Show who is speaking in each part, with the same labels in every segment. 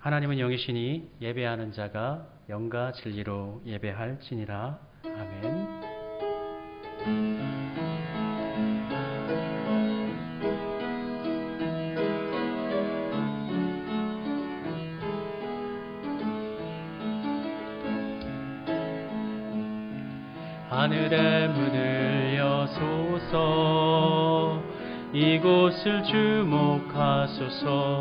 Speaker 1: 하나님은 영이시니 예배하는 자가 영과 진리로 예배할지니라. 아멘. 하늘의 문을 여소서, 이곳을 주목하소서.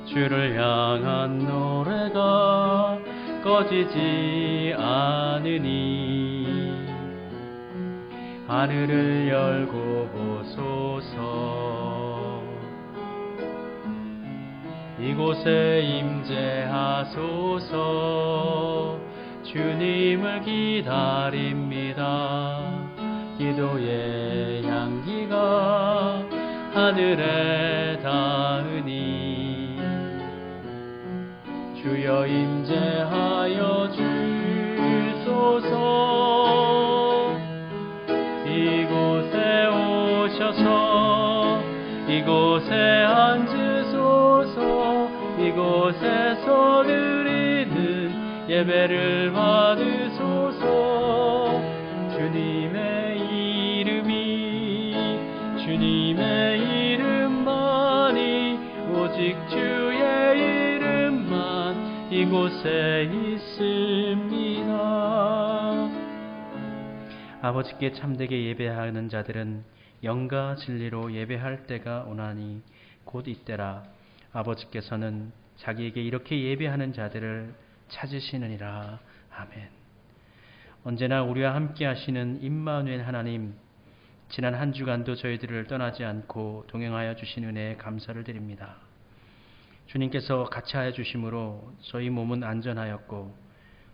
Speaker 1: 주를 향한 노래가 꺼지지 않으니 하늘을 열고 보소서. 이곳에 임재하소서. 주님을 기다립니다. 기도의 향기가 하늘에 닿으니 주여 임재하여 주소서. 이곳에 오셔서 이곳에 앉으소서. 이곳에서 드리는 예배를 받으소서. 주님의 이름만이, 오직 주의 이름만 이곳에 있습니다. 아버지께 참되게 예배하는 자들은 영과 진리로 예배할 때가 오나니 곧 이때라. 아버지께서는 자기에게 이렇게 예배하는 자들을 찾으시느니라. 아멘. 언제나 우리와 함께 하시는 임마누엘 하나님, 지난 한 주간도 저희들을 떠나지 않고 동행하여 주신 은혜에 감사를 드립니다. 주님께서 같이 하여 주심으로 저희 몸은 안전하였고,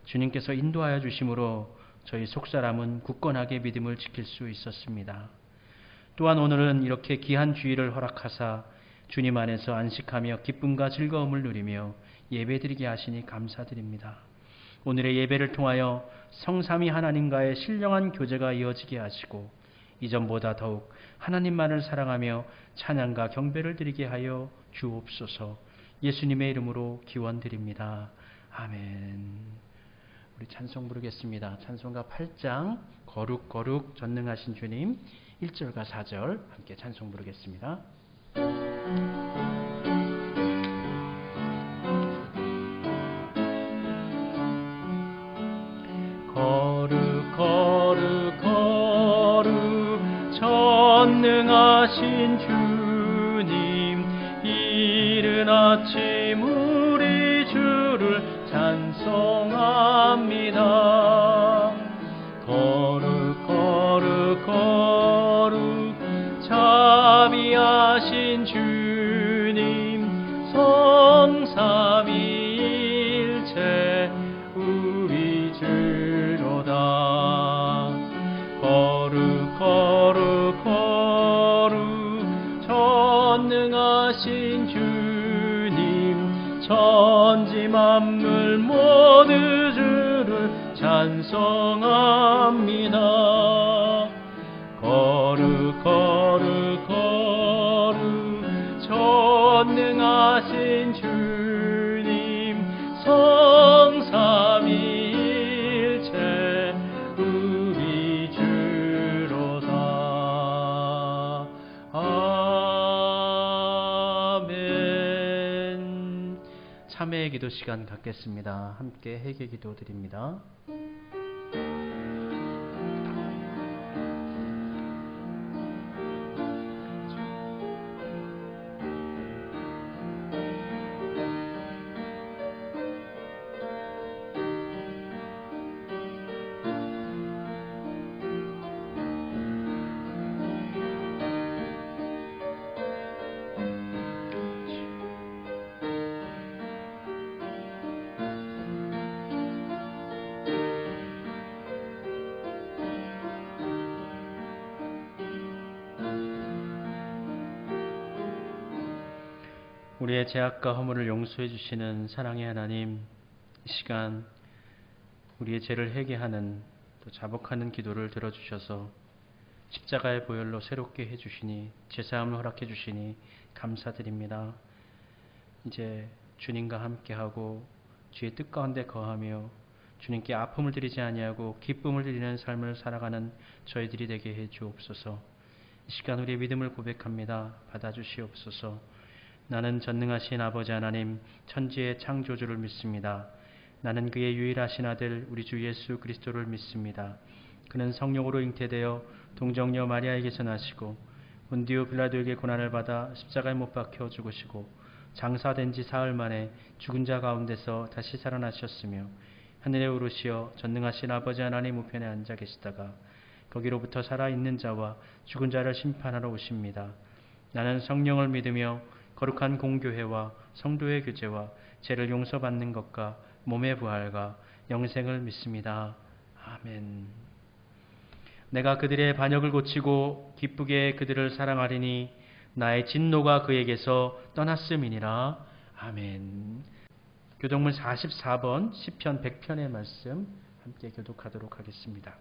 Speaker 1: 주님께서 인도하여 주심으로 저희 속사람은 굳건하게 믿음을 지킬 수 있었습니다. 또한 오늘은 이렇게 귀한 주일을 허락하사 주님 안에서 안식하며 기쁨과 즐거움을 누리며 예배드리게 하시니 감사드립니다. 오늘의 예배를 통하여 성삼위 하나님과의 신령한 교제가 이어지게 하시고, 이전보다 더욱 하나님만을 사랑하며 찬양과 경배를 드리게 하여 주옵소서. 예수님의 이름으로 기원드립니다. 아멘. 우리 찬송 부르겠습니다. 찬송가 8장 거룩 거룩 전능하신 주님, 1절과 4절 함께 찬송 부르겠습니다. 거룩 거룩 거룩 전능하신 주님, 이른 아침 우리 주를 찬송합니다. 거룩 거룩 거룩 자비하신 주님, 성삼위일체 우리 주로다. 거룩 거룩 거룩 전능하신 주님, 천지 만물 모두 주를 찬송합니다. 거룩 거룩 거룩 전능하신 주님, 성삼위일체 우리 주로다. 아멘. 참회의 기도 시간 갖겠습니다. 함께 회개 기도 드립니다. 우리의 죄악과 허물을 용서해 주시는 사랑의 하나님, 이 시간 우리의 죄를 회개하는, 또 자복하는 기도를 들어주셔서 십자가의 보혈로 새롭게 해주시니, 죄사함을 허락해 주시니 감사드립니다. 이제 주님과 함께하고 주의 뜻 가운데 거하며 주님께 아픔을 드리지 아니하고 기쁨을 드리는 삶을 살아가는 저희들이 되게 해 주옵소서. 이 시간 우리의 믿음을 고백합니다. 받아주시옵소서. 나는 전능하신 아버지 하나님 천지의 창조주를 믿습니다. 나는 그의 유일하신 아들 우리 주 예수 그리스도를 믿습니다. 그는 성령으로 잉태되어 동정녀 마리아에게서 나시고 본디오 빌라도에게 고난을 받아 십자가에 못 박혀 죽으시고 장사된 지 사흘 만에 죽은 자 가운데서 다시 살아나셨으며 하늘에 오르시어 전능하신 아버지 하나님 우편에 앉아 계시다가 거기로부터 살아있는 자와 죽은 자를 심판하러 오십니다. 나는 성령을 믿으며 거룩한 공교회와 성도의 교제와 죄를 용서받는 것과 몸의 부활과 영생을 믿습니다. 아멘. 내가 그들의 반역을 고치고 기쁘게 그들을 사랑하리니 나의 진노가 그에게서 떠났음이니라. 아멘. 교독문 44번 시편 100편의 말씀 함께 교독하도록 하겠습니다.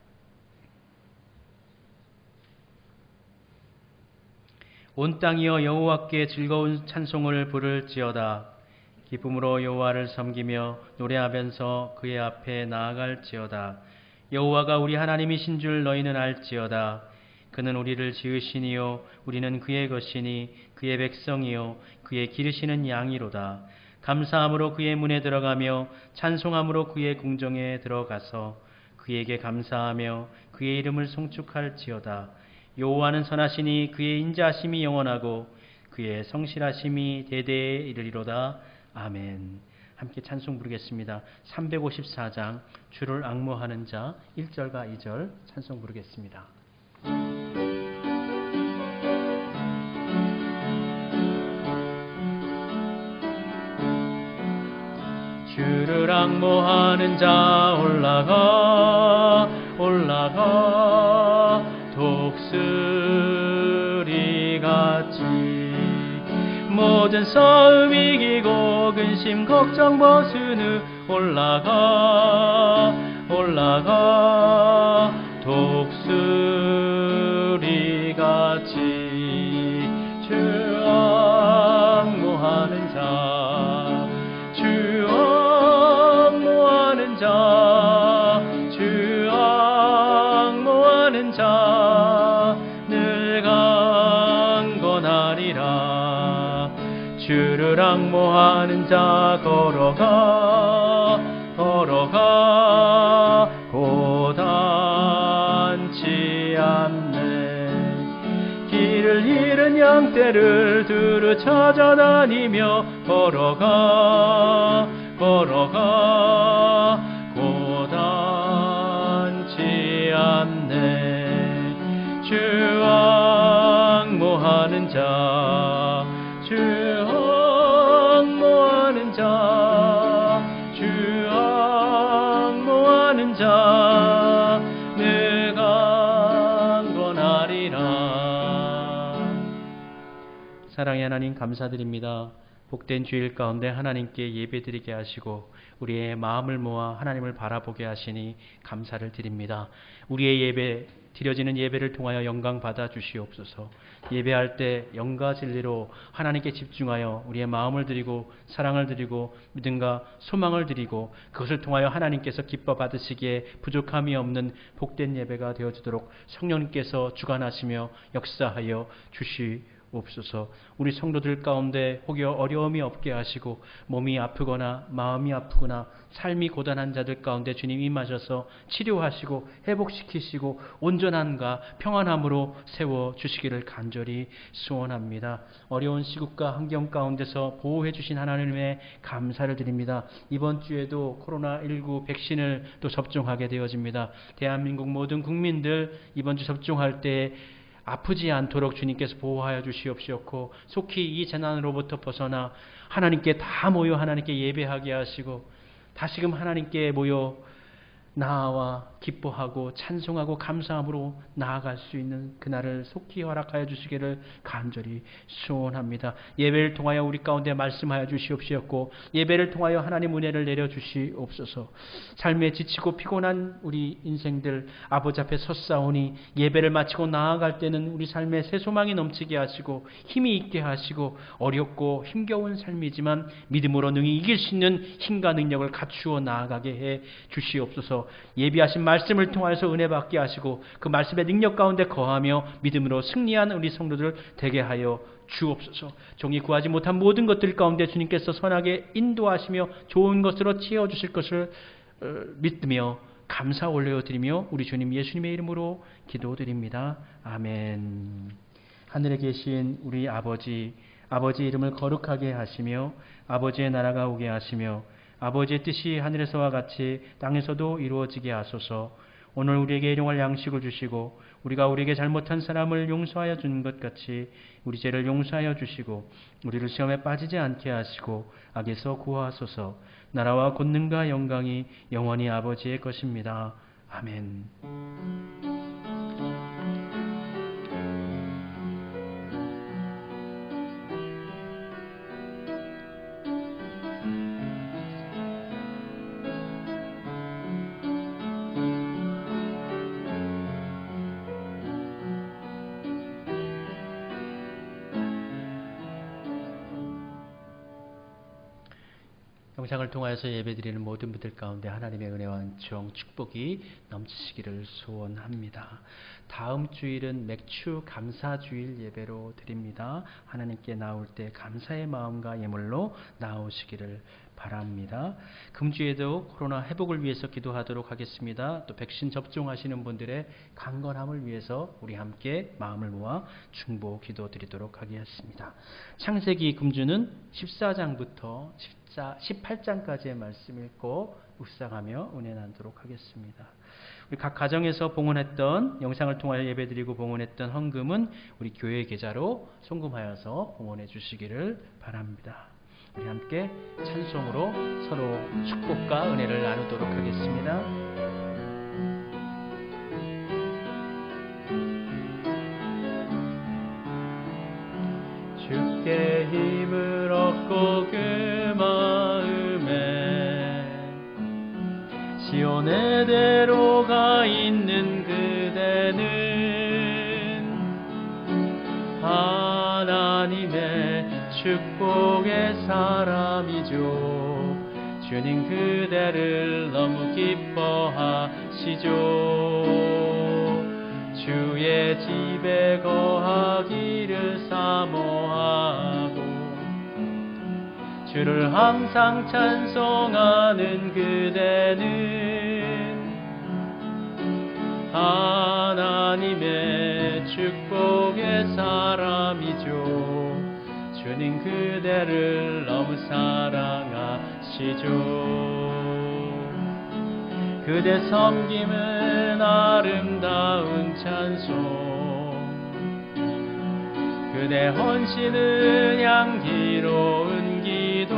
Speaker 1: 온 땅이여 여호와께 즐거운 찬송을 부를지어다. 기쁨으로 여호와를 섬기며 노래하면서 그의 앞에 나아갈지어다. 여호와가 우리 하나님이신 줄 너희는 알지어다. 그는 우리를 지으시니요 우리는 그의 것이니 그의 백성이요 그의 기르시는 양이로다. 감사함으로 그의 문에 들어가며 찬송함으로 그의 궁정에 들어가서 그에게 감사하며 그의 이름을 송축할지어다. 여호와는 선하시니 그의 인자하심이 영원하고 그의 성실하심이 대대에 이르리로다. 아멘. 함께 찬송 부르겠습니다. 354장 주를 앙모하는 자 1절과 2절 찬송 부르겠습니다. 주를 앙모하는 자 올라가 올라가 독수리같이 모든 싸움 이기고 근심 걱정 벗은 후 올라가 올라가 독수리같이 주 앙모하는 자 주 앙모하는 자 주 앙모하는 자 늘 강건하리라. 주를 앙모하는 자 걸어가 걸어가 고단치 않네. 길을 잃은 양떼를 두루 찾아다니며 걸어가 걸어가 고단치 않네. 주 앙모하는 자 주 앙모하는 자 주 앙모하는 자 늘 강건하리라. 사랑의 하나님 감사드립니다. 복된 주일 가운데 하나님께 예배드리게 하시고 우리의 마음을 모아 하나님을 바라보게 하시니 감사를 드립니다. 우리의 예배 드려지는 예배를 통하여 영광 받아 주시옵소서. 예배할 때 영과 진리로 하나님께 집중하여 우리의 마음을 드리고 사랑을 드리고 믿음과 소망을 드리고 그것을 통하여 하나님께서 기뻐 받으시기에 부족함이 없는 복된 예배가 되어지도록 성령님께서 주관하시며 역사하여 주시옵소서. 우리 성도들 가운데 혹여 어려움이 없게 하시고 몸이 아프거나 마음이 아프거나 삶이 고단한 자들 가운데 주님 임하셔서 치료하시고 회복시키시고 온전함과 평안함으로 세워주시기를 간절히 소원합니다. 어려운 시국과 환경 가운데서 보호해 주신 하나님의 감사를 드립니다. 이번 주에도 코로나19 백신을 또 접종하게 되어집니다. 대한민국 모든 국민들 이번 주 접종할 때 아프지 않도록 주님께서 보호하여 주시옵시옵고 속히 이 재난으로부터 벗어나 하나님께 다 모여 하나님께 예배하게 하시고 다시금 하나님께 모여 나와 기뻐하고 찬송하고 감사함으로 나아갈 수 있는 그날을 속히 허락하여 주시기를 간절히 소원합니다. 예배를 통하여 우리 가운데 말씀하여 주시옵시었고 예배를 통하여 하나님 은혜를 내려 주시옵소서. 삶에 지치고 피곤한 우리 인생들 아버지 앞에 섰사오니 예배를 마치고 나아갈 때는 우리 삶에 새 소망이 넘치게 하시고 힘이 있게 하시고 어렵고 힘겨운 삶이지만 믿음으로 능히 이길 수 있는 힘과 능력을 갖추어 나아가게 해 주시옵소서. 예비하신 말씀을 통하여서 은혜 받게 하시고 그 말씀의 능력 가운데 거하며 믿음으로 승리한 우리 성도들 되게 하여 주옵소서. 종이 구하지 못한 모든 것들 가운데 주님께서 선하게 인도하시며 좋은 것으로 채워주실 것을 믿으며 감사 올려드리며 우리 주님 예수님의 이름으로 기도드립니다. 아멘. 하늘에 계신 우리 아버지 이름을 거룩하게 하시며 아버지의 나라가 오게 하시며 아버지의 뜻이 하늘에서와 같이 땅에서도 이루어지게 하소서. 오늘 우리에게 일용할 양식을 주시고 우리가 우리에게 잘못한 사람을 용서하여 주는 것 같이 우리 죄를 용서하여 주시고 우리를 시험에 빠지지 않게 하시고 악에서 구하소서. 나라와 권능과 영광이 영원히 아버지의 것입니다. 아멘. 영상을 통하여서 예배드리는 모든 분들 가운데 하나님의 은혜와 은총, 축복이 넘치시기를 소원합니다. 다음 주일은 맥주 감사주일 예배로 드립니다. 하나님께 나올 때 감사의 마음과 예물로 나오시기를 바랍니다. 금주에도 코로나 회복을 위해서 기도하도록 하겠습니다. 또 백신 접종하시는 분들의 강건함을 위해서 우리 함께 마음을 모아 중보 기도 드리도록 하겠습니다. 창세기 금주는 14장부터 18장까지의 말씀 읽고 묵상하며 은혜 나누도록 하겠습니다. 우리 각 가정에서 봉헌했던 영상을 통하여 예배드리고 봉헌했던 헌금은 우리 교회 계좌로 송금하여서 봉헌해 주시기를 바랍니다. 우리 함께 찬송으로 서로 축복과 은혜를 나누도록 하겠습니다. 주께 힘을 얻고 그 마음에 시온의 대로가 있는 그대는 하나님의 축복의 사람이죠. 주님 그대를 너무 기뻐하시죠. 주의 집에 거하기를 사모하고 주를 항상 찬송하는 그대는 하나님의 축복의 사람이죠. 주님 그대를 너무 사랑하시죠. 그대 섬김은 아름다운 찬송, 그대 헌신은 향기로운 기도,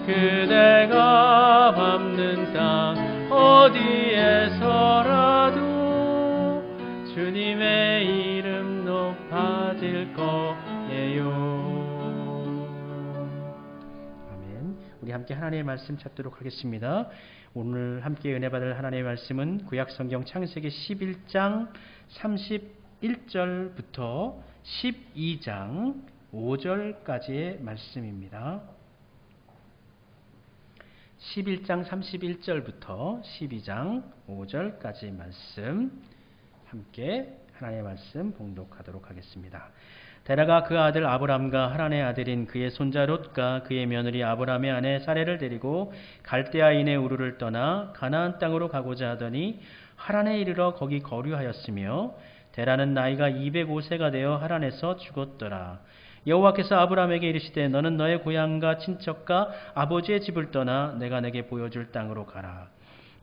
Speaker 1: 그대가 밟는 땅 어디에서라도 주님의 이름 높아질 거예요. 아멘. 우리 함께 하나님의 말씀 찾도록 하겠습니다. 오늘 함께 은혜 받을 하나님의 말씀은 구약성경 창세기 11장 31절부터 12장 5절까지의 말씀입니다. 11장 31절부터 12장 5절까지 말씀 함께 하나님의 말씀 봉독하도록 하겠습니다. 데라가 그 아들 아브람과 하란의 아들인 그의 손자 롯과 그의 며느리 아브람의 아내 사레를 데리고 갈대아인의 우르를 떠나 가나안 땅으로 가고자 하더니 하란에 이르러 거기 거류하였으며 데라는 나이가 205세가 되어 하란에서 죽었더라. 여호와께서 아브람에게 이르시되 너는 너의 고향과 친척과 아버지의 집을 떠나 내가 내게 보여줄 땅으로 가라.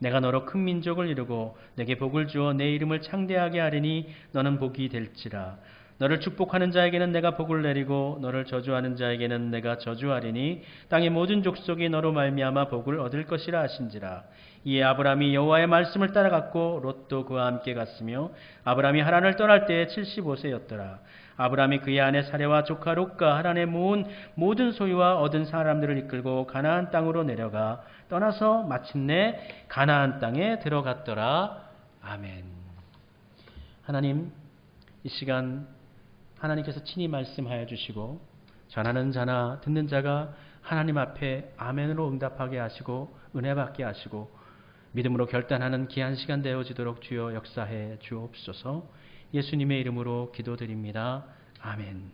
Speaker 1: 내가 너로 큰 민족을 이루고 내게 복을 주어 내 이름을 창대하게 하리니 너는 복이 될지라. 너를 축복하는 자에게는 내가 복을 내리고 너를 저주하는 자에게는 내가 저주하리니 땅의 모든 족속이 너로 말미암아 복을 얻을 것이라 하신지라. 이에 아브라함이 여호와의 말씀을 따라갔고 롯도 그와 함께 갔으며 아브라함이 하란을 떠날 때에 75세였더라. 아브라함이 그의 아내 사레와 조카 롯과 하란에 모은 모든 소유와 얻은 사람들을 이끌고 가나안 땅으로 내려가 떠나서 마침내 가나안 땅에 들어갔더라. 아멘. 하나님, 이 시간 하나님께서 친히 말씀하여 주시고 전하는 자나 듣는 자가 하나님 앞에 아멘으로 응답하게 하시고 은혜 받게 하시고 믿음으로 결단하는 귀한 시간 되어지도록 주여 역사해 주옵소서. 예수님의 이름으로 기도드립니다. 아멘.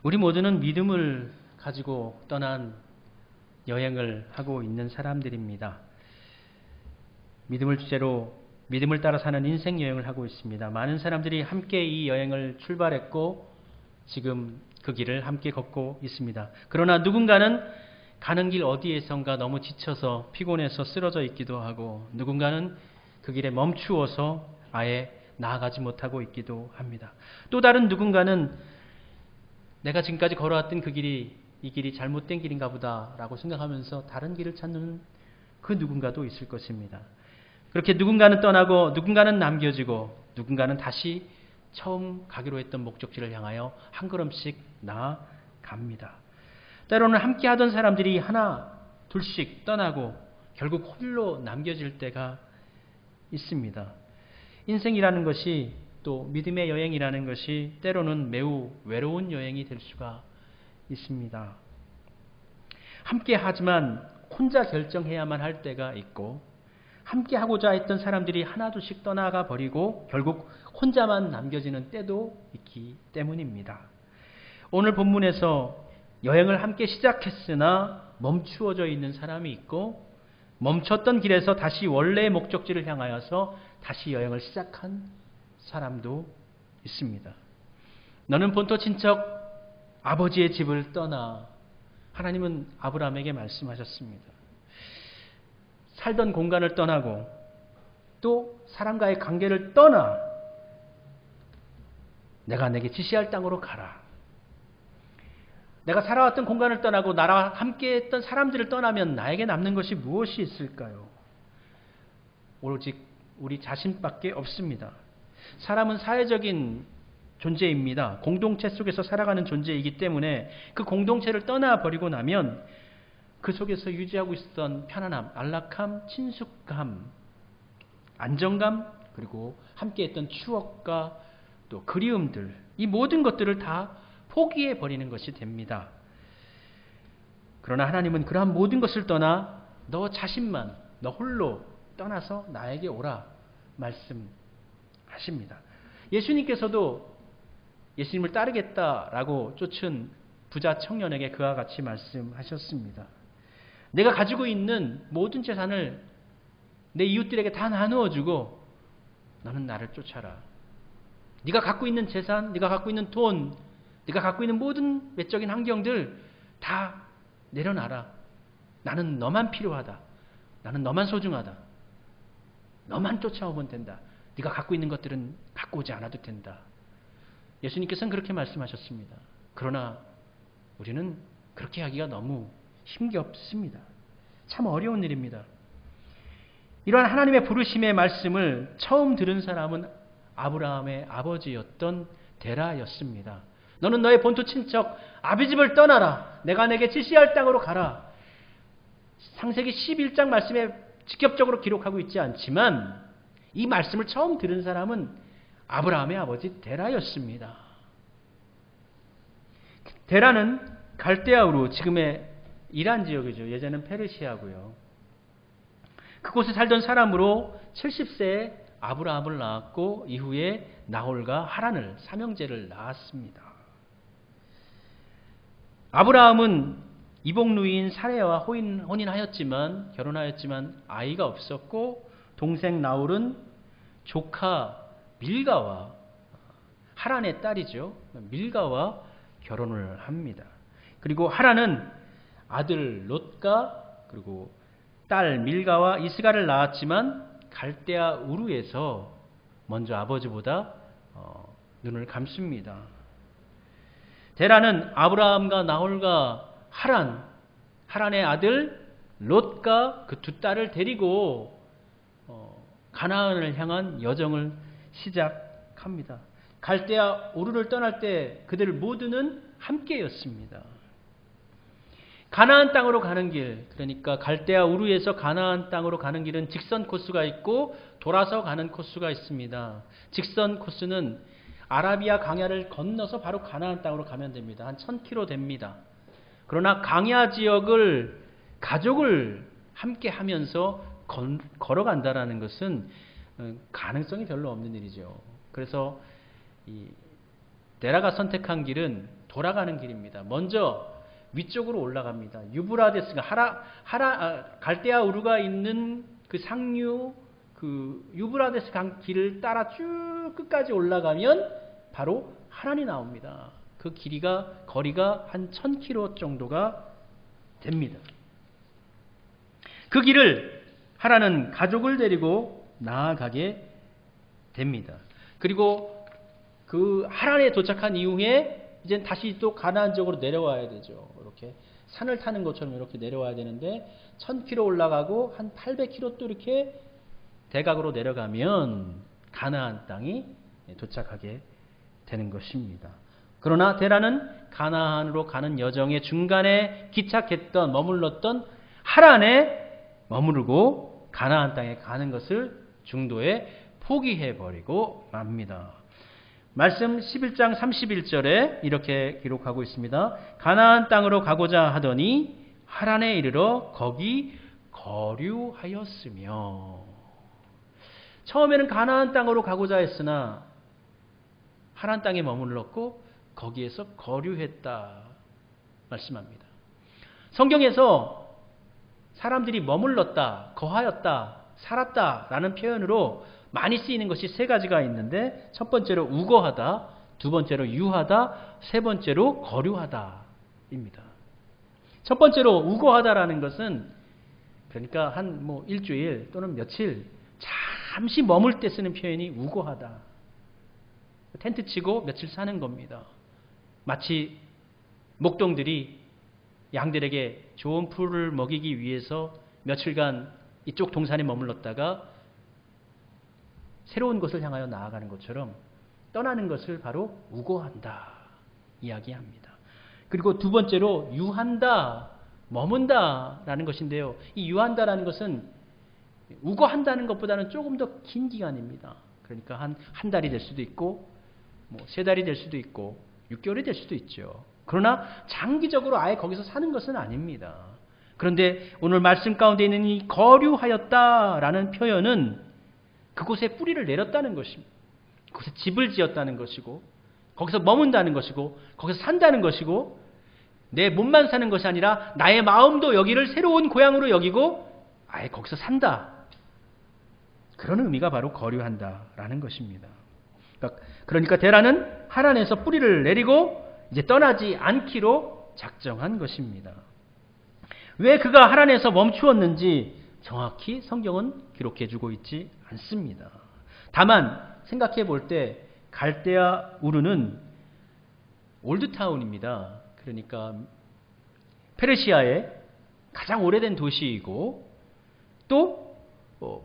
Speaker 1: 우리 모두는 믿음을 가지고 떠난 여행을 하고 있는 사람들입니다. 믿음을 주제로 믿음을 따라 사는 인생 여행을 하고 있습니다. 많은 사람들이 함께 이 여행을 출발했고 지금 그 길을 함께 걷고 있습니다. 그러나 누군가는 가는 길 어디에선가 너무 지쳐서 피곤해서 쓰러져 있기도 하고 누군가는 그 길에 멈추어서 아예 나아가지 못하고 있기도 합니다. 또 다른 누군가는 내가 지금까지 걸어왔던 이 길이 잘못된 길인가 보다라고 생각하면서 다른 길을 찾는 그 누군가도 있을 것입니다. 그렇게 누군가는 떠나고 누군가는 남겨지고 누군가는 다시 처음 가기로 했던 목적지를 향하여 한 걸음씩 나아갑니다. 때로는 함께 하던 사람들이 하나 둘씩 떠나고 결국 홀로 남겨질 때가 있습니다. 인생이라는 것이 또 믿음의 여행이라는 것이 때로는 매우 외로운 여행이 될 수가 있습니다. 함께 하지만 혼자 결정해야만 할 때가 있고 함께 하고자 했던 사람들이 하나둘씩 떠나가 버리고 결국 혼자만 남겨지는 때도 있기 때문입니다. 오늘 본문에서 여행을 함께 시작했으나 멈추어져 있는 사람이 있고 멈췄던 길에서 다시 원래의 목적지를 향하여서 다시 여행을 시작한 사람도 있습니다. 너는 본토 친척 아버지의 집을 떠나. 하나님은 아브라함에게 말씀하셨습니다. 살던 공간을 떠나고 또 사람과의 관계를 떠나 내가 내게 지시할 땅으로 가라. 내가 살아왔던 공간을 떠나고 나와 함께했던 사람들을 떠나면 나에게 남는 것이 무엇이 있을까요? 오직 우리 자신밖에 없습니다. 사람은 사회적인 존재입니다. 공동체 속에서 살아가는 존재이기 때문에 그 공동체를 떠나버리고 나면 그 속에서 유지하고 있었던 편안함, 안락함, 친숙함, 안정감, 그리고 함께했던 추억과 또 그리움들, 이 모든 것들을 다 포기해버리는 것이 됩니다. 그러나 하나님은 그러한 모든 것을 떠나 너 자신만, 너 홀로 떠나서 나에게 오라 말씀하십니다. 예수님께서도 예수님을 따르겠다라고 쫓은 부자 청년에게 그와 같이 말씀하셨습니다. 내가 가지고 있는 모든 재산을 내 이웃들에게 다 나누어주고 너는 나를 쫓아라. 네가 갖고 있는 재산, 네가 갖고 있는 돈, 네가 갖고 있는 모든 외적인 환경들 다 내려놔라. 나는 너만 필요하다. 나는 너만 소중하다. 너만 쫓아오면 된다. 네가 갖고 있는 것들은 갖고 오지 않아도 된다. 예수님께서는 그렇게 말씀하셨습니다. 그러나 우리는 그렇게 하기가 너무 힘겹습니다. 참 어려운 일입니다. 이러한 하나님의 부르심의 말씀을 처음 들은 사람은 아브라함의 아버지였던 데라였습니다. 너는 너의 본토 친척 아비 집을 떠나라. 내가 내게 지시할 땅으로 가라. 창세기 11장 말씀에 직접적으로 기록하고 있지 않지만 이 말씀을 처음 들은 사람은 아브라함의 아버지 데라였습니다. 데라는 갈대아우르, 지금의 이란 지역이죠. 예전은 페르시아고요. 그곳에 살던 사람으로 70세에 아브라함을 낳았고 이후에 나홀과 하란을 삼형제를 낳았습니다. 아브라함은 이복누이인 사레와 혼인하였지만 결혼하였지만 아이가 없었고 동생 나홀은 조카 밀가와 하란의 딸이죠. 밀가와 결혼을 합니다. 그리고 하란은 아들 롯과 그리고 딸 밀가와 이스가를 낳았지만 갈대아 우르에서 먼저 아버지보다 눈을 감습니다. 데라는 아브라함과 나홀과 하란의 아들 롯과 그 두 딸을 데리고 가나안을 향한 여정을 시작합니다. 갈대아 우르를 떠날 때 그들 모두는 함께였습니다. 가나안 땅으로 가는 길, 그러니까 갈대아 우르에서 가나안 땅으로 가는 길은 직선 코스가 있고 돌아서 가는 코스가 있습니다. 직선 코스는 아라비아 강야를 건너서 바로 가나안 땅으로 가면 됩니다. 한 1000km 됩니다. 그러나 강야 지역을 가족을 함께 하면서 걸어간다라는 것은 가능성이 별로 없는 일이죠. 그래서 이 데라가 선택한 길은 돌아가는 길입니다. 먼저 위쪽으로 올라갑니다. 유브라데스가 갈대아 우르가 있는 그 상류 그 유브라데스 강 길을 따라 쭉 끝까지 올라가면 바로 하란이 나옵니다. 그 거리가 한 1000km 정도가 됩니다. 그 길을 하란은 가족을 데리고 나아가게 됩니다. 그리고 그 하란에 도착한 이후에 이제 다시 또 가나안 쪽으로 내려와야 되죠. 이렇게 산을 타는 것처럼 이렇게 내려와야 되는데 1000km 올라가고 한 800km 또 이렇게 대각으로 내려가면 가나안 땅이 도착하게 되는 것입니다. 그러나 데라는 가나안으로 가는 여정의 중간에 기착했던 머물렀던 하란에 머무르고 가나안 땅에 가는 것을 중도에 포기해버리고 맙니다. 말씀 11장 31절에 이렇게 기록하고 있습니다. 가나안 땅으로 가고자 하더니 하란에 이르러 거기 거류하였으며. 처음에는 가나안 땅으로 가고자 했으나 하란 땅에 머물렀고 거기에서 거류했다 말씀합니다. 성경에서 사람들이 머물렀다, 거하였다, 살았다라는 표현으로 많이 쓰이는 것이 세 가지가 있는데 첫 번째로 우거하다, 두 번째로 유하다, 세 번째로 거류하다입니다. 첫 번째로 우거하다라는 것은 그러니까 한 일주일 또는 며칠 잠시 머물 때 쓰는 표현이 우거하다. 텐트 치고 며칠 사는 겁니다. 마치 목동들이 양들에게 좋은 풀을 먹이기 위해서 며칠간 이쪽 동산에 머물렀다가 새로운 곳을 향하여 나아가는 것처럼 떠나는 것을 바로 우거한다 이야기합니다. 그리고 두 번째로 유한다, 머문다라는 것인데요. 이 유한다라는 것은 우거한다는 것보다는 조금 더 긴 기간입니다. 그러니까 한 달이 될 수도 있고 3달이 될 수도 있고 6개월이 될 수도 있죠. 그러나 장기적으로 아예 거기서 사는 것은 아닙니다. 그런데 오늘 말씀 가운데 있는 이 거류하였다라는 표현은 그곳에 뿌리를 내렸다는 것입니다. 그곳에 집을 지었다는 것이고 거기서 머문다는 것이고 거기서 산다는 것이고 내 몸만 사는 것이 아니라 나의 마음도 여기를 새로운 고향으로 여기고 아예 거기서 산다. 그런 의미가 바로 거류한다라는 것입니다. 그러니까 데라는 하란에서 뿌리를 내리고 이제 떠나지 않기로 작정한 것입니다. 왜 그가 하란에서 멈추었는지 정확히 성경은 기록해주고 있지 않습니다. 다만 생각해 볼 때 갈대아 우르는 올드타운입니다. 그러니까 페르시아의 가장 오래된 도시이고 또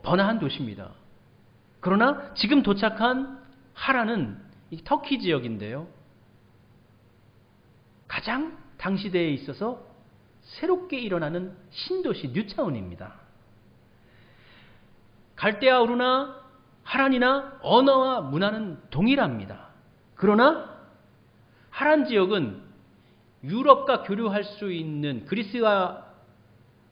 Speaker 1: 번화한 도시입니다. 그러나 지금 도착한 하란은 이 터키 지역인데요. 가장 당시대에 있어서 새롭게 일어나는 신도시 뉴타운입니다. 갈대아 우르나 하란이나 언어와 문화는 동일합니다. 그러나 하란 지역은 유럽과 교류할 수 있는 그리스와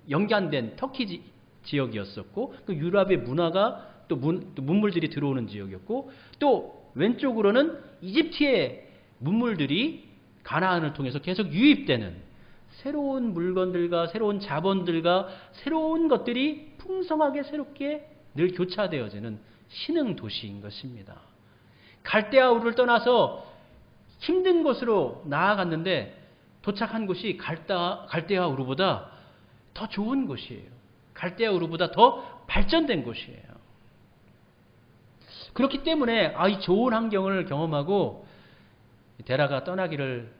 Speaker 1: 연관된 터키 지역이었었고 그 유럽의 문화가 또 문물들이 들어오는 지역이었고 또 왼쪽으로는 이집트의 문물들이 가나안을 통해서 계속 유입되는 새로운 물건들과 새로운 자본들과 새로운 것들이 풍성하게 새롭게 늘 교차되어지는 신흥 도시인 것입니다. 갈대아 우르를 떠나서 힘든 곳으로 나아갔는데 도착한 곳이 갈대아 우르보다 더 좋은 곳이에요. 갈대아 우르보다 더 발전된 곳이에요. 그렇기 때문에 이 좋은 환경을 경험하고 데라가 떠나기를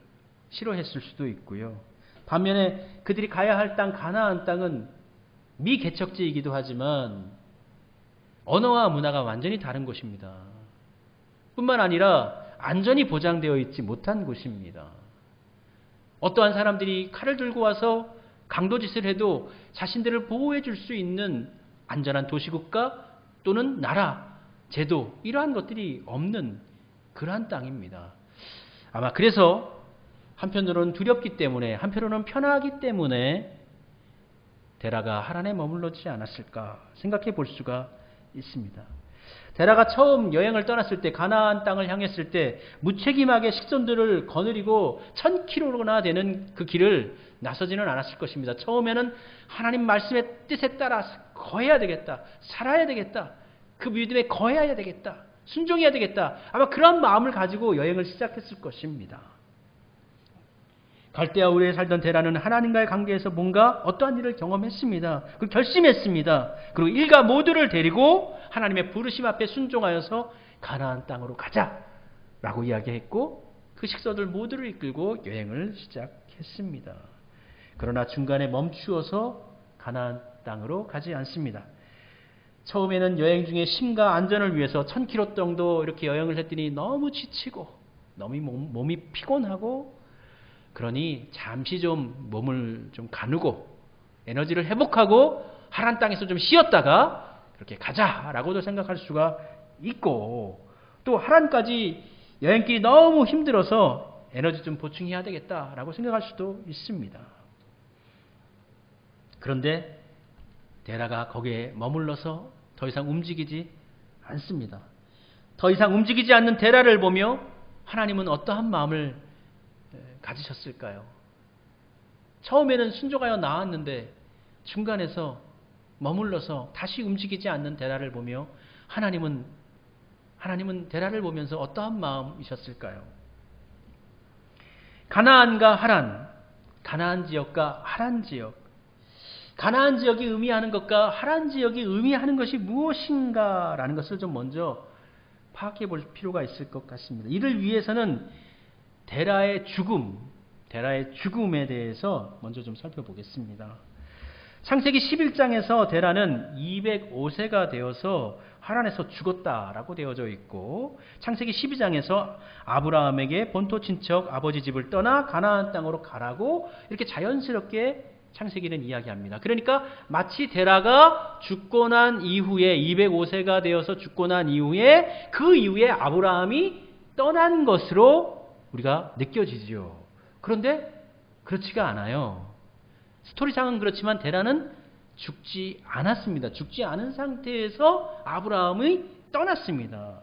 Speaker 1: 싫어했을 수도 있고요. 반면에 그들이 가야 할 땅 가나안 땅은 미개척지이기도 하지만 언어와 문화가 완전히 다른 곳입니다. 뿐만 아니라 안전이 보장되어 있지 못한 곳입니다. 어떠한 사람들이 칼을 들고 와서 강도짓을 해도 자신들을 보호해 줄 수 있는 안전한 도시국가 또는 나라, 제도 이러한 것들이 없는 그러한 땅입니다. 아마 그래서 한편으로는 두렵기 때문에 한편으로는 편하기 때문에 데라가 하란에 머물렀지 않았을까 생각해 볼 수가 있습니다. 데라가 처음 여행을 떠났을 때 가나안 땅을 향했을 때 무책임하게 식선들을 거느리고 1000km나 되는 그 길을 나서지는 않았을 것입니다. 처음에는 하나님 말씀의 뜻에 따라 거해야 되겠다. 살아야 되겠다. 그 믿음에 거해야 되겠다. 순종해야 되겠다. 아마 그런 마음을 가지고 여행을 시작했을 것입니다. 갈대아 우르에 살던 데라는 하나님과의 관계에서 뭔가 어떠한 일을 경험했습니다. 그리고 결심했습니다. 그리고 일가 모두를 데리고 하나님의 부르심 앞에 순종하여서 가나안 땅으로 가자라고 이야기했고 그 식소들 모두를 이끌고 여행을 시작했습니다. 그러나 중간에 멈추어서 가나안 땅으로 가지 않습니다. 처음에는 여행 중에 심과 안전을 위해서 1000km 정도 이렇게 여행을 했더니 너무 지치고 너무 몸이 피곤하고 그러니 잠시 좀 몸을 좀 가누고 에너지를 회복하고 하란 땅에서 좀 쉬었다가 그렇게 가자라고도 생각할 수가 있고 또 하란까지 여행길이 너무 힘들어서 에너지 좀 보충해야 되겠다라고 생각할 수도 있습니다. 그런데 데라가 거기에 머물러서 더 이상 움직이지 않습니다. 더 이상 움직이지 않는 데라를 보며 하나님은 어떠한 마음을 가지셨을까요? 처음에는 순종하여 나왔는데 중간에서 머물러서 다시 움직이지 않는 데라를 보며 하나님은 데라를 보면서 어떠한 마음이셨을까요? 가나안과 하란, 가나안 지역과 하란 지역, 가나안 지역이 의미하는 것과 하란 지역이 의미하는 것이 무엇인가라는 것을 좀 먼저 파악해 볼 필요가 있을 것 같습니다. 이를 위해서는 데라의 죽음에 대해서 먼저 좀 살펴보겠습니다. 창세기 11장에서 데라는 205세가 되어서 하란에서 죽었다라고 되어져 있고 창세기 12장에서 아브라함에게 본토 친척 아버지 집을 떠나 가나안 땅으로 가라고 이렇게 자연스럽게 창세기는 이야기합니다. 그러니까 마치 데라가 죽고 난 이후에 205세가 되어서 죽고 난 이후에 그 이후에 아브라함이 떠난 것으로 우리가 느껴지지요. 그런데 그렇지가 않아요. 스토리상은 그렇지만 데라는 죽지 않았습니다. 죽지 않은 상태에서 아브라함이 떠났습니다.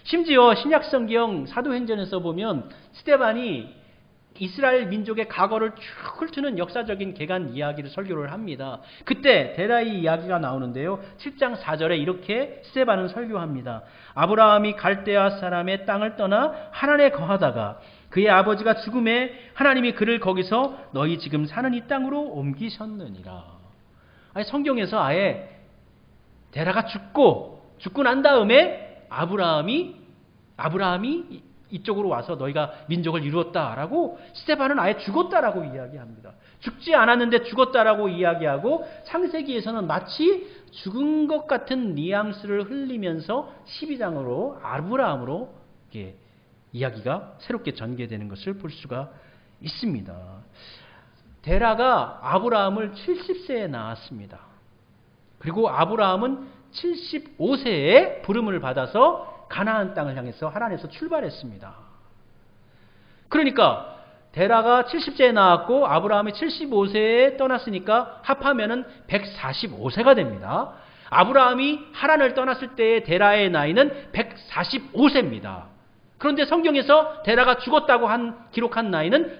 Speaker 1: 심지어 신약성경 사도행전에서 보면 스데반이 이스라엘 민족의 과거를 쭉 훑는 역사적인 개간 이야기를 설교를 합니다. 그때 데라의 이야기가 나오는데요. 7장 4절에 이렇게 스데반은 설교합니다. 아브라함이 갈대아 사람의 땅을 떠나 하란에 거하다가 그의 아버지가 죽음에 하나님이 그를 거기서 너희 지금 사는 이 땅으로 옮기셨느니라. 아니, 성경에서 아예 데라가 죽고 난 다음에 아브라함이 이쪽으로 와서 너희가 민족을 이루었다라고 스데반은 아예 죽었다라고 이야기합니다. 죽지 않았는데 죽었다라고 이야기하고 창세기에서는 마치 죽은 것 같은 뉘앙스를 흘리면서 12장으로 아브라함으로 이렇게 이야기가 새롭게 전개되는 것을 볼 수가 있습니다. 데라가 아브라함을 70세에 낳았습니다. 그리고 아브라함은 75세에 부름을 받아서 가나안 땅을 향해서 하란에서 출발했습니다. 그러니까 데라가 70세에 나왔고 아브라함이 75세에 떠났으니까 합하면은 145세가 됩니다. 아브라함이 하란을 떠났을 때의 데라의 나이는 145세입니다. 그런데 성경에서 데라가 죽었다고 기록한 나이는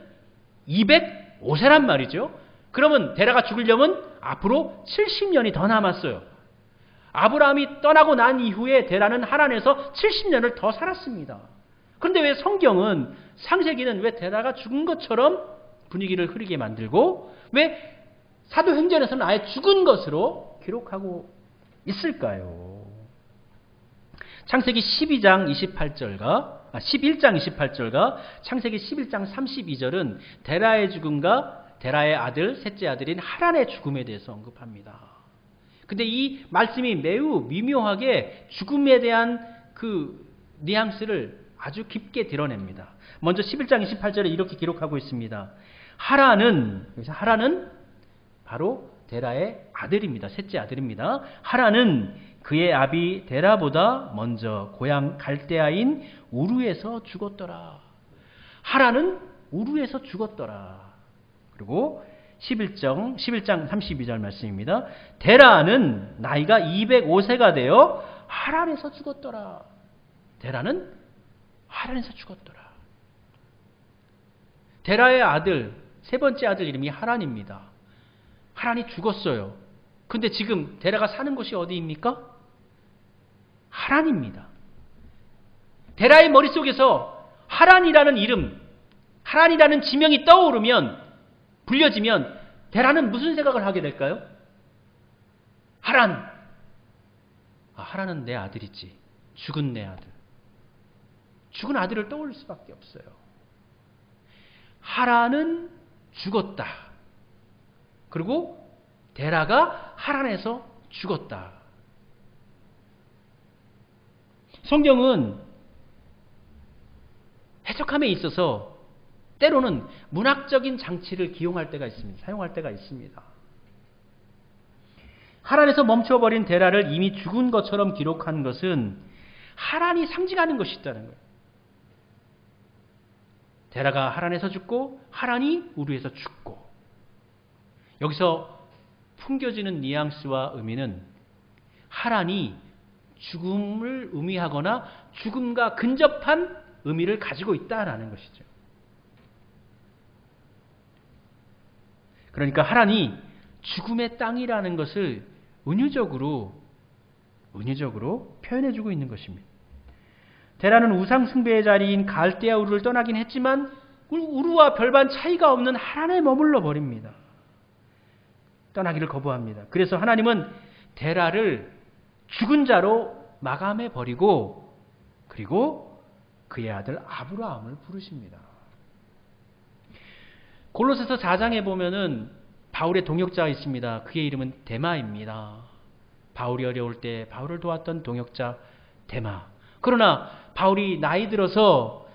Speaker 1: 205세란 말이죠. 그러면 데라가 죽으려면 앞으로 70년이 더 남았어요. 아브라함이 떠나고 난 이후에 데라는 하란에서 70년을 더 살았습니다. 그런데 왜 성경은 창세기는 왜 데라가 죽은 것처럼 분위기를 흐리게 만들고 왜 사도행전에서는 아예 죽은 것으로 기록하고 있을까요? 창세기 11장 28절과 창세기 11장 32절은 데라의 죽음과 데라의 아들, 셋째 아들인 하란의 죽음에 대해서 언급합니다. 근데 이 말씀이 매우 미묘하게 죽음에 대한 그 뉘앙스를 아주 깊게 드러냅니다. 먼저 11장 28절에 이렇게 기록하고 있습니다. 하란은 바로 데라의 아들입니다. 셋째 아들입니다. 하란은 그의 아비 데라보다 먼저 고향 갈대아인 우르에서 죽었더라. 하란은 우르에서 죽었더라. 그리고 11장 32절 말씀입니다. 데라는 나이가 205세가 되어 하란에서 죽었더라. 데라는 하란에서 죽었더라. 데라의 아들, 세 번째 아들 이름이 하란입니다. 하란이 죽었어요. 근데 지금 데라가 사는 곳이 어디입니까? 하란입니다. 데라의 머릿속에서 하란이라는 이름, 하란이라는 지명이 불려지면 데라는 무슨 생각을 하게 될까요? 하란. 하란은 내 아들이지. 죽은 내 아들. 죽은 아들을 떠올릴 수밖에 없어요. 하란은 죽었다. 그리고 데라가 하란에서 죽었다. 성경은 해석함에 있어서 때로는 문학적인 장치를 기용할 때가 있습니다. 사용할 때가 있습니다. 하란에서 멈춰버린 데라를 이미 죽은 것처럼 기록한 것은 하란이 상징하는 것이 있다는 거예요. 데라가 하란에서 죽고 하란이 우르에서 죽고, 여기서 풍겨지는 뉘앙스와 의미는 하란이 죽음을 의미하거나 죽음과 근접한 의미를 가지고 있다라는 것이죠. 그러니까 하란이 죽음의 땅이라는 것을 은유적으로 표현해주고 있는 것입니다. 데라는 우상 숭배의 자리인 갈대아 우르를 떠나긴 했지만 우르와 별반 차이가 없는 하란에 머물러 버립니다. 떠나기를 거부합니다. 그래서 하나님은 데라를 죽은 자로 마감해 버리고 그리고 그의 아들 아브라함을 부르십니다. 골로새서 4장에 보면은 바울의 동역자가 있습니다. 그의 이름은 데마입니다. 바울이 어려울 때 바울을 도왔던 동역자 데마. 그러나 바울이 나이 들어서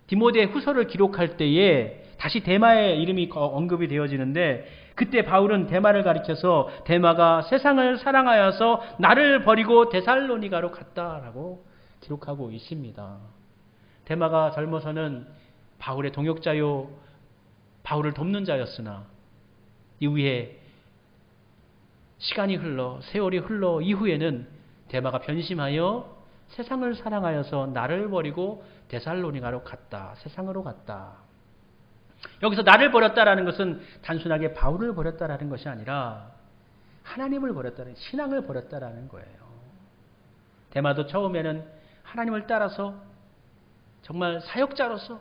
Speaker 1: 디모데 후서를 기록할 때에 다시 데마의 이름이 언급이 되어지는데, 그때 바울은 데마를 가리켜서 데마가 세상을 사랑하여서 나를 버리고 데살로니가로 갔다라고 기록하고 있습니다. 데마가 젊어서는 바울의 동역자요, 바울을 돕는 자였으나 이후에 시간이 흘러 세월이 흘러 이후에는 데마가 변심하여 세상을 사랑하여서 나를 버리고 데살로니가로 갔다. 세상으로 갔다. 여기서 나를 버렸다라는 것은 단순하게 바울을 버렸다라는 것이 아니라 하나님을 버렸다는, 신앙을 버렸다라는 거예요. 데마도 처음에는 하나님을 따라서 정말 사역자로서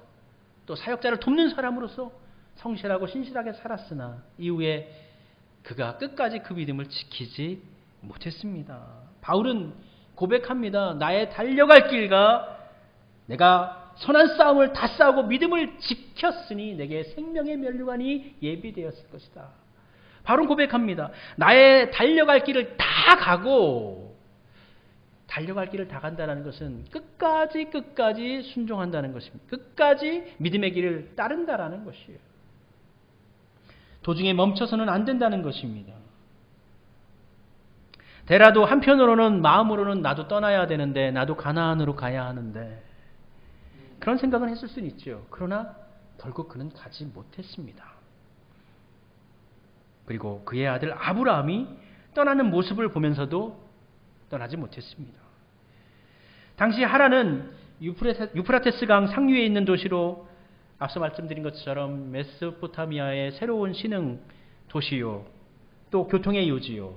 Speaker 1: 또 사역자를 돕는 사람으로서 성실하고 신실하게 살았으나 이후에 그가 끝까지 그 믿음을 지키지 못했습니다. 바울은 고백합니다. 나의 달려갈 길과 내가 선한 싸움을 다 싸우고 믿음을 지켰으니 내게 생명의 면류관이 예비되었을 것이다. 바울은 고백합니다. 나의 달려갈 길을 다 가고, 달려갈 길을 다 간다는 것은 끝까지 순종한다는 것입니다. 끝까지 믿음의 길을 따른다라는 것이에요. 도중에 멈춰서는 안 된다는 것입니다. 데라도 한편으로는 마음으로는 나도 떠나야 되는데, 나도 가나안으로 가야 하는데, 그런 생각은 했을 수는 있죠. 그러나 결국 그는 가지 못했습니다. 그리고 그의 아들 아브라함이 떠나는 모습을 보면서도 떠나지 못했습니다. 당시 하란은 유프라테스 강 상류에 있는 도시로 앞서 말씀드린 것처럼 메소포타미아의 새로운 신흥 도시요, 또 교통의 요지요,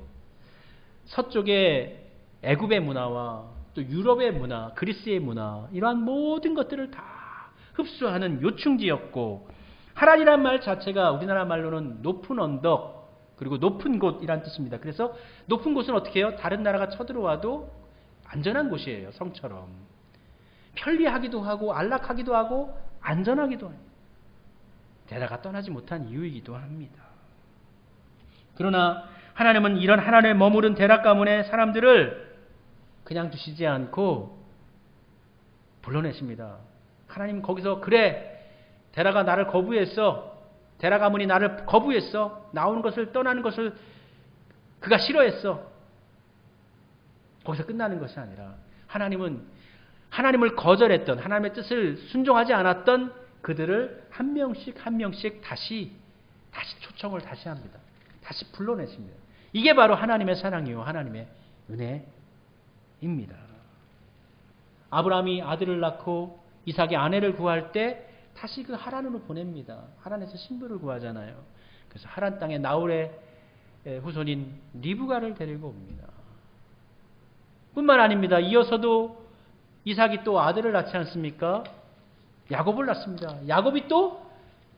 Speaker 1: 서쪽의 애굽의 문화와 또 유럽의 문화, 그리스의 문화, 이러한 모든 것들을 다 흡수하는 요충지였고, 하란이란 말 자체가 우리나라 말로는 높은 언덕 그리고 높은 곳이란 뜻입니다. 그래서 높은 곳은 어떻게 해요? 다른 나라가 쳐들어와도 안전한 곳이에요. 성처럼. 편리하기도 하고 안락하기도 하고 안전하기도 해요. 데라가 떠나지 못한 이유이기도 합니다. 그러나 하나님은 이런 하나님의 머무른 데라 가문의 사람들을 그냥 두시지 않고 불러내십니다. 하나님 거기서 그래 데라가 나를 거부했어. 데라 가문이 나를 거부했어. 나오는 것을 떠나는 것을 그가 싫어했어. 거기서 끝나는 것이 아니라 하나님은 하나님을 거절했던 하나님의 뜻을 순종하지 않았던 그들을 한 명씩 한 명씩 다시 초청을 다시 합니다. 다시 불러내십니다. 이게 바로 하나님의 사랑이요 하나님의 은혜입니다. 아브라함이 아들을 낳고 이삭의 아내를 구할 때 다시 그 하란으로 보냅니다. 하란에서 신부를 구하잖아요. 그래서 하란 땅에 나홀의 후손인 리브가를 데리고 옵니다. 뿐만 아닙니다. 이어서도 이삭이 또 아들을 낳지 않습니까? 야곱을 낳습니다. 야곱이 또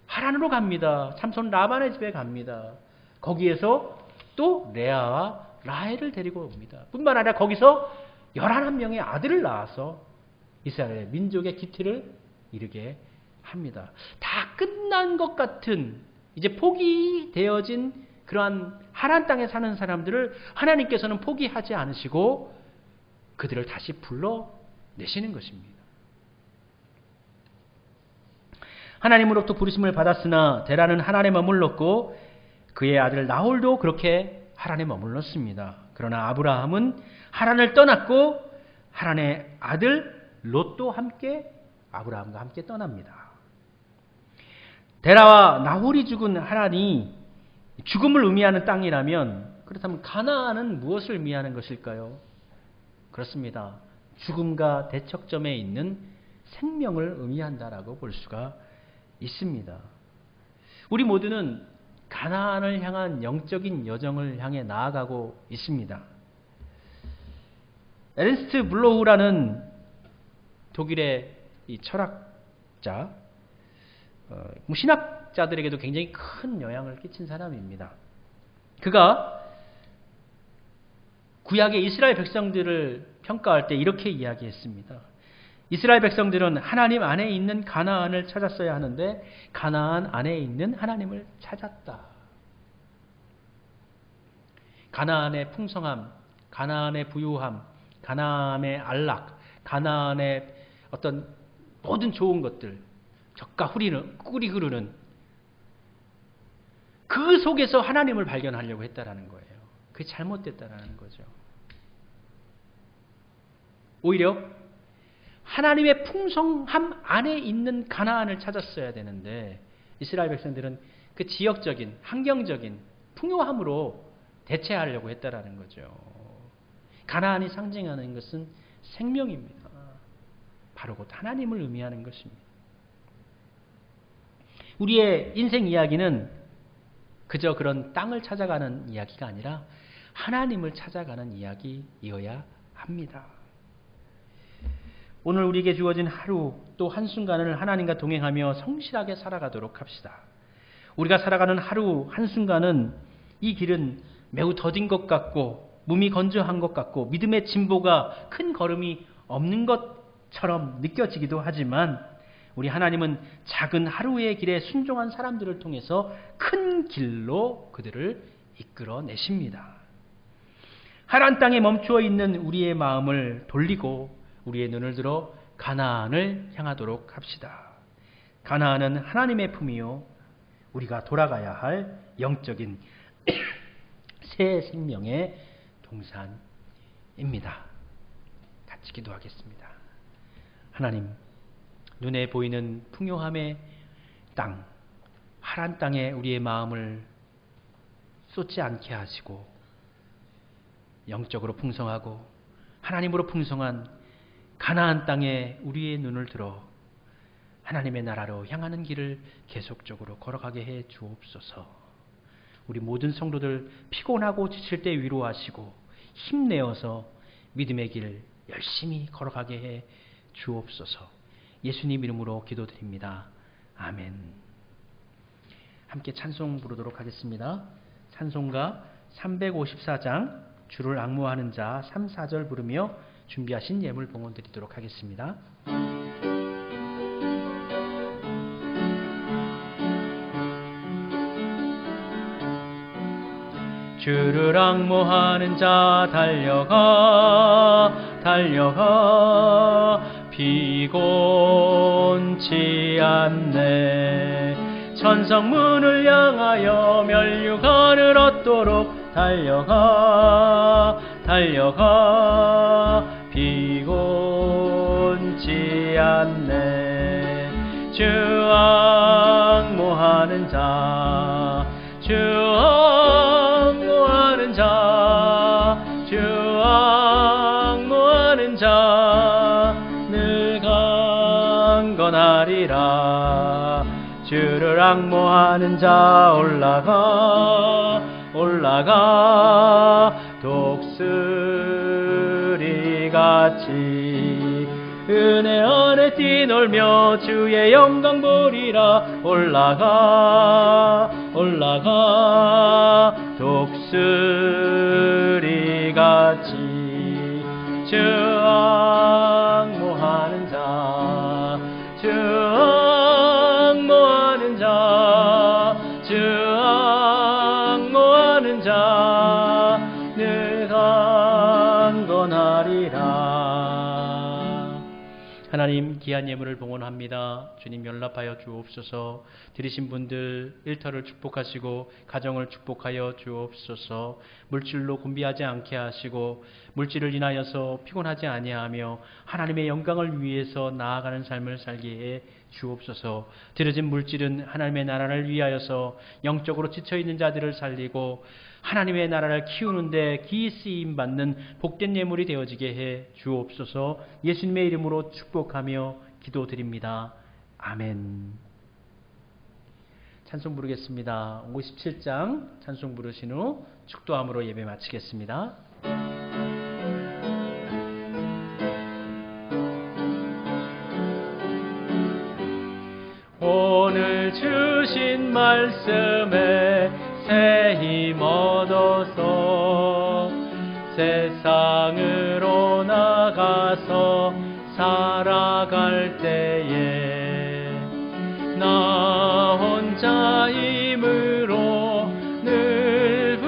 Speaker 1: 하란으로 갑니다. 삼손 라반의 집에 갑니다. 거기에서 또 레아와 라헬을 데리고 옵니다. 뿐만 아니라 거기서 11명의 아들을 낳아서 이스라엘 민족의 기틀을 이루게 합니다. 다 끝난 것 같은 이제 포기되어진 그러한 하란 땅에 사는 사람들을 하나님께서는 포기하지 않으시고 그들을 다시 불러내시는 것입니다. 하나님으로부터 부르심을 받았으나 데라는 하란에 머물렀고 그의 아들 나홀도 그렇게 하란에 머물렀습니다. 그러나 아브라함은 하란을 떠났고 하란의 아들 롯도 함께 아브라함과 함께 떠납니다. 데라와 나홀이 죽은 하란이 죽음을 의미하는 땅이라면 그렇다면 가나안은 무엇을 의미하는 것일까요? 그렇습니다. 죽음과 대척점에 있는 생명을 의미한다라고 볼 수가 있습니다. 우리 모두는 가나안을 향한 영적인 여정을 향해 나아가고 있습니다. 에른스트 블로우라는 독일의 이 철학자, 신학자들에게도 굉장히 큰 영향을 끼친 사람입니다. 그가 구약의 이스라엘 백성들을 평가할 때 이렇게 이야기했습니다. 이스라엘 백성들은 하나님 안에 있는 가나안을 찾았어야 하는데 가나안 안에 있는 하나님을 찾았다. 가나안의 풍성함, 가나안의 부유함, 가나안의 안락, 가나안의 어떤 모든 좋은 것들, 젖과 꿀이 흐르는 그 속에서 하나님을 발견하려고 했다라는 거예요. 그게 잘못됐다라는 거죠. 오히려 하나님의 풍성함 안에 있는 가나안을 찾았어야 되는데 이스라엘 백성들은 그 지역적인 환경적인 풍요함으로 대체하려고 했다라는 거죠. 가나안이 상징하는 것은 생명입니다. 바로 곧 하나님을 의미하는 것입니다. 우리의 인생 이야기는 그저 그런 땅을 찾아가는 이야기가 아니라 하나님을 찾아가는 이야기이어야 합니다. 오늘 우리에게 주어진 하루 또 한순간을 하나님과 동행하며 성실하게 살아가도록 합시다. 우리가 살아가는 하루 한순간은 이 길은 매우 더딘 것 같고 몸이 건조한 것 같고 믿음의 진보가 큰 걸음이 없는 것처럼 느껴지기도 하지만 우리 하나님은 작은 하루의 길에 순종한 사람들을 통해서 큰 길로 그들을 이끌어내십니다. 하란 땅에 멈추어 있는 우리의 마음을 돌리고 우리의 눈을 들어 가나안을 향하도록 합시다. 가나안은 하나님의 품이요 우리가 돌아가야 할 영적인 새 생명의 동산입니다. 같이 기도하겠습니다. 하나님, 눈에 보이는 풍요함의 땅, 하란 땅에 우리의 마음을 쏟지 않게 하시고 영적으로 풍성하고 하나님으로 풍성한 가나안 땅에 우리의 눈을 들어 하나님의 나라로 향하는 길을 계속적으로 걸어가게 해 주옵소서. 우리 모든 성도들 피곤하고 지칠 때 위로하시고 힘내어서 믿음의 길 열심히 걸어가게 해 주옵소서. 예수님 이름으로 기도드립니다. 아멘. 함께 찬송 부르도록 하겠습니다. 찬송가 354장 주를 앙모하는 자 3, 4절 부르며 준비하신 예물 봉헌 드리도록 하겠습니다. 주를 앙모하는 자 달려가 달려가 피곤치 않네. 천성문을 향하여 면류관을 얻도록 달려가 달려가 피곤치 않네. 주 앙모하는 자 주 앙모하는 자 주 앙모하는 자 늘 강건하리라. 주를 앙모하는 자 올라가 올라가 독수리같이 은혜 안에 뛰놀며 주의 영광 보리라. 올라가 올라가 독수리같이 주 앙모하는 자 주 앙모하는 자 주 앙모하는 자 늘 강건하리라. 하나님, 귀한 예물을 봉헌합니다. 주님 연락하여 주옵소서. 드리신 분들 일터를 축복하시고 가정을 축복하여 주옵소서. 물질로 곤비하지 않게 하시고 물질을 인하여서 피곤하지 아니하며 하나님의 영광을 위해서 나아가는 삶을 살게 해 주옵소서. 들여진 물질은 하나님의 나라를 위하여서 영적으로 지쳐있는 자들을 살리고 하나님의 나라를 키우는데 기이 쓰임 받는 복된 예물이 되어지게 해 주옵소서. 예수님의 이름으로 축복하며 기도드립니다. 아멘. 찬송 부르겠습니다. 57장 찬송 부르신 후 축도함으로 예배 마치겠습니다. 오늘 주신 말씀에 새 힘 얻어서 세상으로 나가서 살아갈 때에 나 혼자 힘으로 늘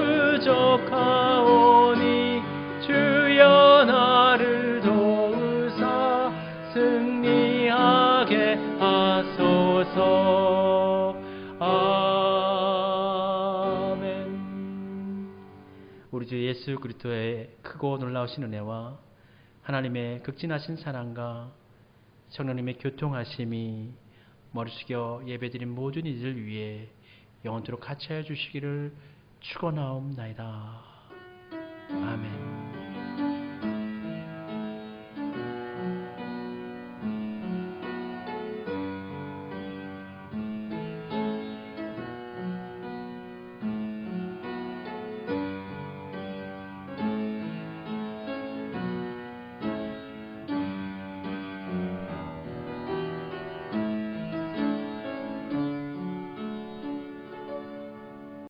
Speaker 1: 부족하오니 주여 나를 도우사 승리하게 하소서. 아멘. 우리 주 예수 그리스도의 크고 놀라우신 은혜와 하나님의 극진하신 사랑과 성령님의 교통하심이 머리 숙여 예배드린 모든 이들 위해 영원토록 같이 하여 주시기를 축원하옵나이다. 아멘.